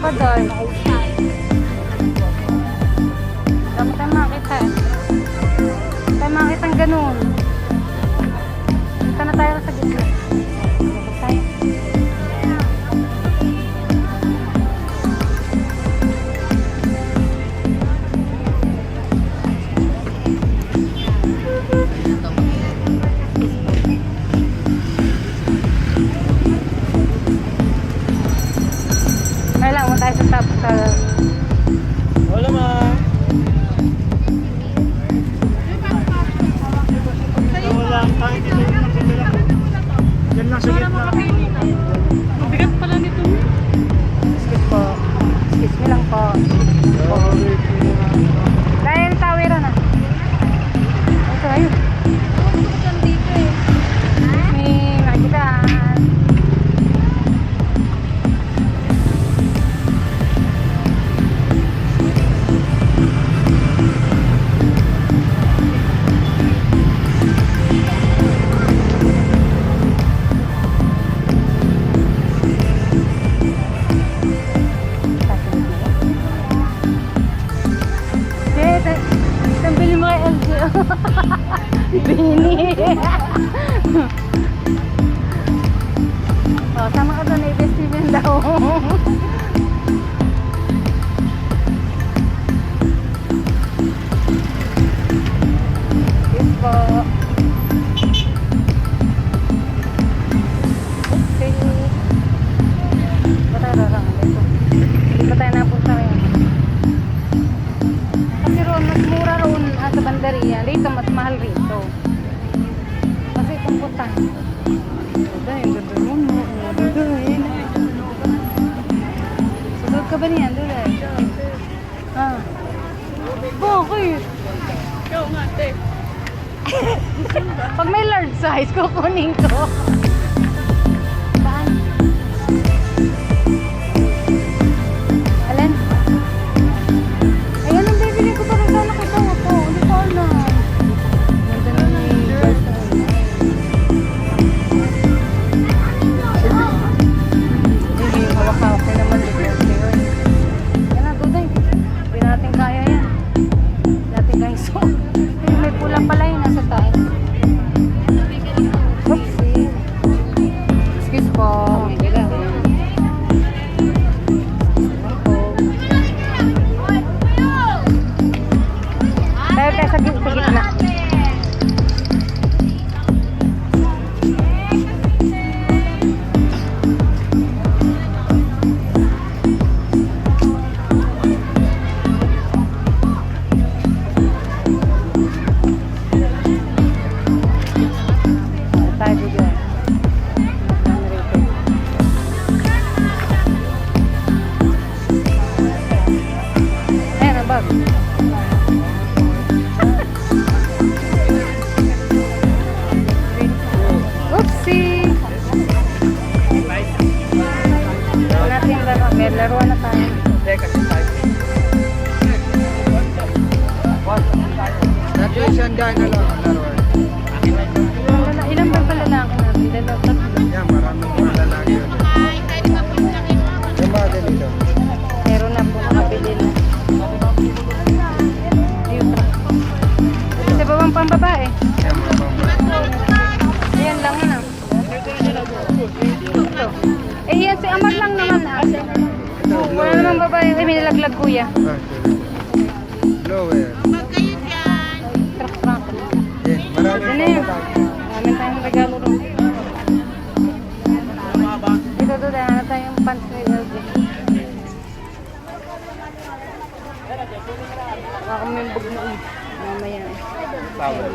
pa doon. Dapat tayo makita eh. Tayo makita ang ganun. Punta na tayo sa gitna. Dapat tayo. Kailangan mo tayo sa top sa... Wala ma. Wala, kahit ito yung nakitila ko. Yan lang sa gitna. Mabigat pala nito. Excuse po. Excuse me lang po. Dahil tawira na. Ito ayun. Dito eh. May magitan. Bini. Oh, sama ka doon, i-festival daw. Yes po. Okay. Ba't tayo rarang dito? Hindi pa tayo napunta ngayon. Kasi roon, mas mura roon sa bandariya. Dito, mas mahal rito. Kasi kung punta. Dahil, dadalun mo. Dadalun. Susod ka ba niyan? Dadalun. Ah. Bakit? Ikaw nga, te. Pag may large size, kukunin ko. Saan? Alin? Ayan ang bibili ko pa rin sana kita nga po. Hindi ko alam. Ganda na may girls na yun. Hindi, hawak-hawak ko naman. Yan na, Duday. Hindi natin kaya yan. Hindi natin kaya so. May pula pala yun nasa tayo. Oopsie. Excuse po. Hindi lang. Tayo tayo sa gitna. Tayo dito. Ayan ang bag. Oopsie! Wala natin laro. May laruan na tayo. Teka, si tayo. Graduation dyan na lang. Ilang ba pala lalaki natin? Dalawa, tatlo. Yan, maraming mga lalaki. Yung mga ganito. Meron na po makabili na. Ayun pa. Sa babang pambabae. Yan, mga Ayan lang na. Ito. Eh, yan si Amar lang naman. Wala namang babae. Ay, may nilaglag kuya. Lower. Trak-trak. Yan, maraming Ano yun? Maraming tayong regalo rin. Dito doon, ano tayong pants ni LG. Baka kami yung bug mo eh. Mamaya. Power.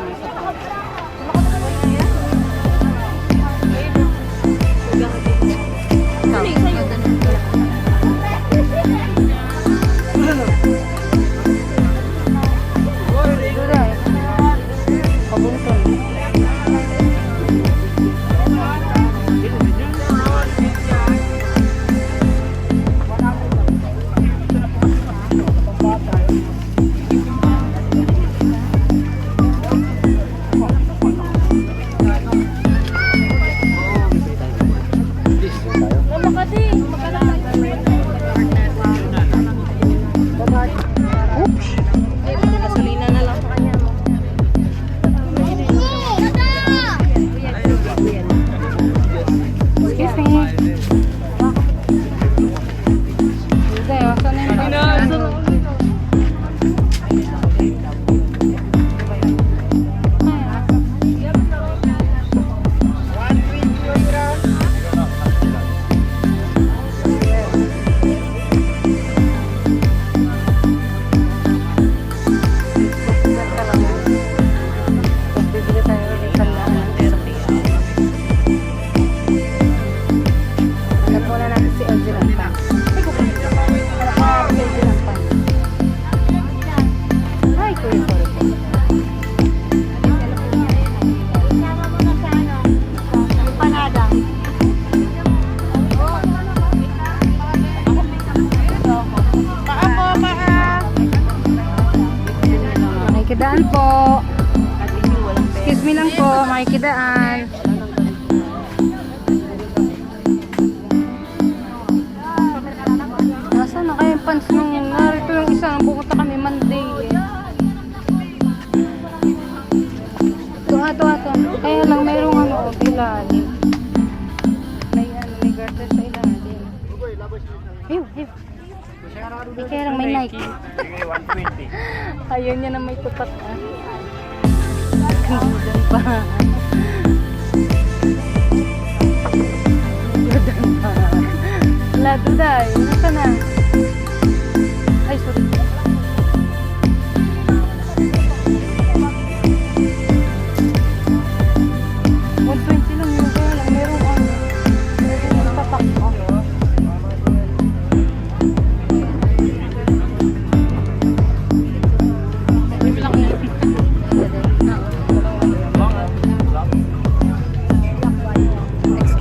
makikidaan. Nasaan na kaya yung pants nung narito yung isa, pupunta kami Monday eh. Ito. Kaya lang mayroong ano, ilalim. May garter sa ilalim. Ew. Kaya lang may Nike. 120. Ayaw niya na may tutak ah. Jordan pa. Jordan pa. Wala duday. Nasa na? Ay, sorry.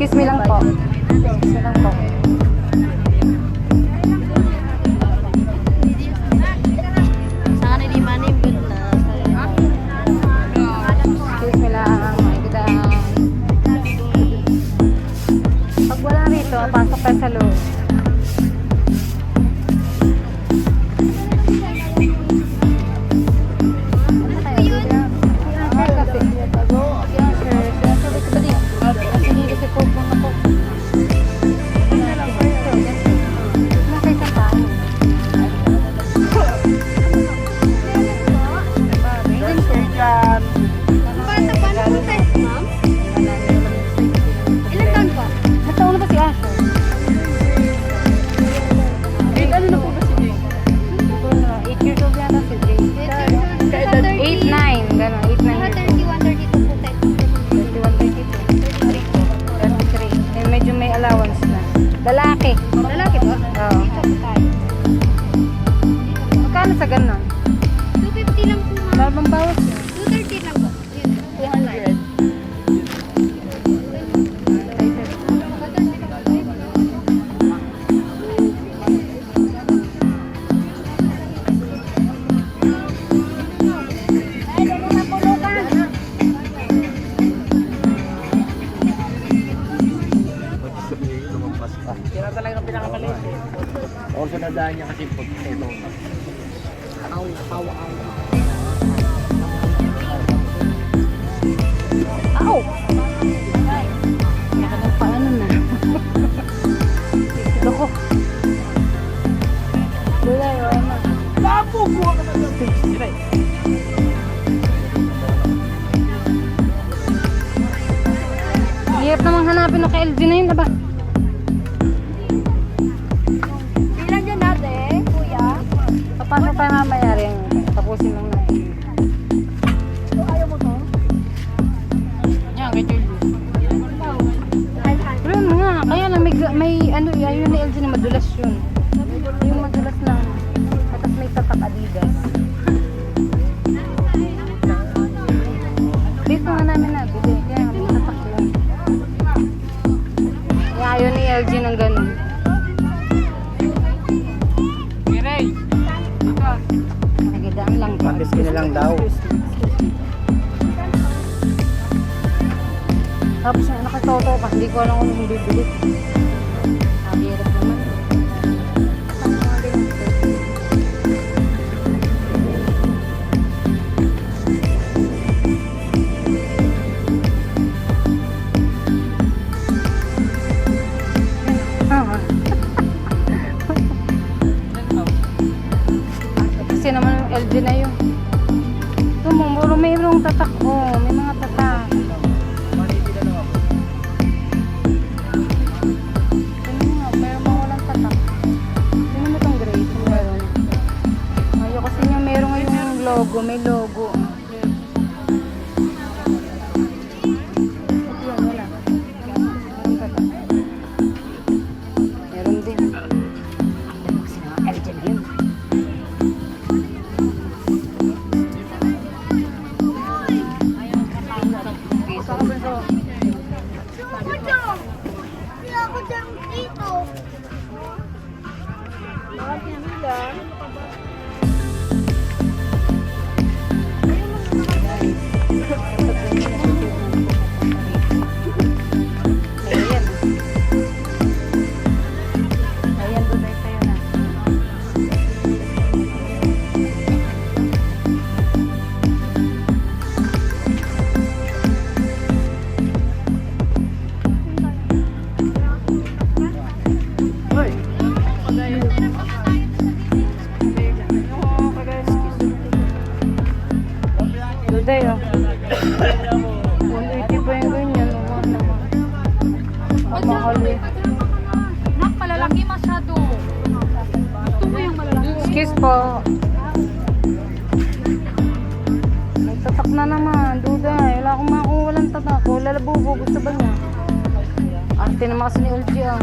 Excuse me lang po. Excuse me lang po. Sana di mana yung good na. Excuse me lang. Magandang. Pag wala rito, pasok tayo sa loob. Lalaki. Lalaki ba? Oo. Magkano sa ganon? 250 lang po ma'am. Babang bawas yun. 230 lang po. 200. Yan na talaga pinakamalit. Also nadaan niya kasi pag ito. Ow! Nakakang paano na. Loko. Dulay, o ano. Lapo! Buha ka na lang. Hirap namang hanapin ng ka-LG na yun, aba. Ilan dyan natin, kuya? Papasok tayo mamaya rin. Tapusin lang natin. Ayaw mo to? Yan, kay Julie. Pero ano nga, kaya lang may ano, ayun ni LG na madulas yun. Yung madulas lang. Tapos may tatak Adidas. Dito nga namin nabili. Kaya may tatak yun. Kaya ayun ni LG ng ganun. Nagidaan lang po. Matis ka na lang daw. Tapos yung nakatoto pa, hindi ko alam kung yung bibili. Hirap naman. Kasi naman yung LG na yun. Ito mo, mayroong tatak. Oh, may mga tatak. Mahali. Nak, malalaki masyado. Gusto mo yung malalaki? Excuse po. May tatak na naman. Duda. Wala akong makakuha walang tatak. Wala labubo. Gusto ba niya? Arte naman kasi ni Ulji ah.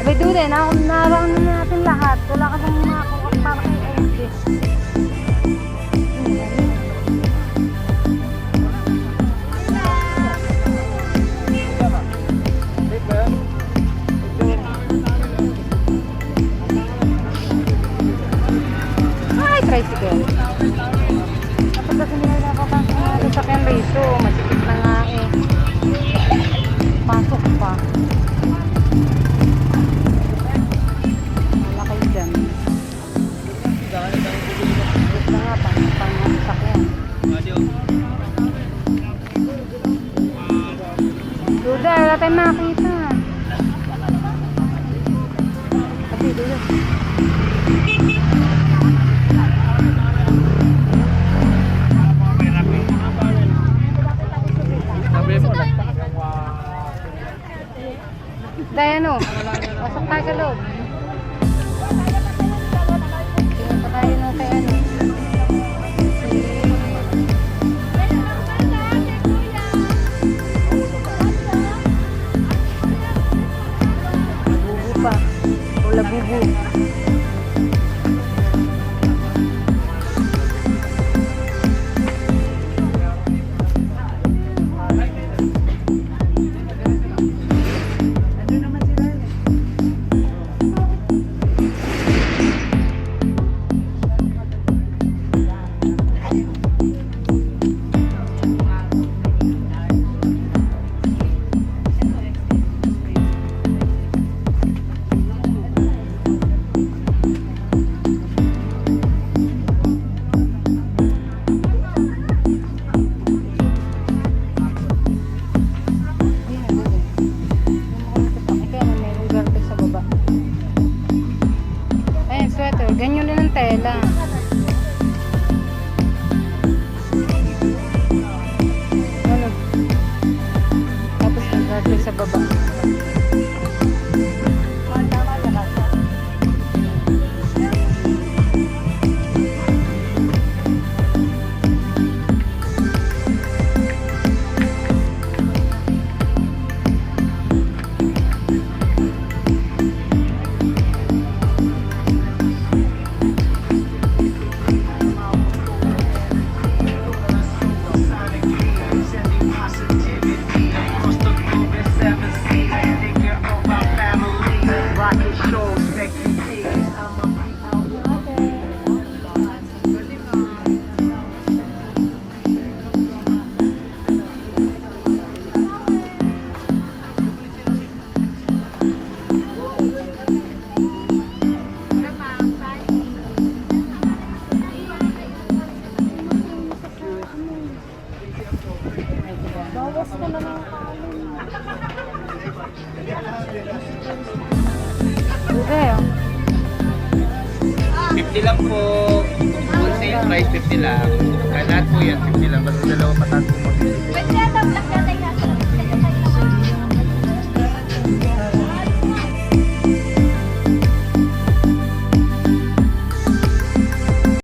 Abay Duda, narang na natin lahat. Wala ka bang makakuha para kay Ulji. Ay, tricycle. Dapat kasi nila nakapasok sa sakyan rito. Masikip na nga eh. Pasok pa. Wala kayo dyan. Masikip na nga, pang sakyan. Duda, wala tayong makita. Kasi Duda. Dayano, pasok tayo sa loob. Pinunta tayo na kay ano. Bubu pa. Wala bubu. Ganyan din ang tela. Ano? Tapos nag-garter sa baba. Bawas ko na lang kanin. Okay, oh. 50 lang po. Wholesale price 50 lang. Kaya lahat po yan 50 lang. Basta dalawa pataas po. Pwede na ito, black natin na.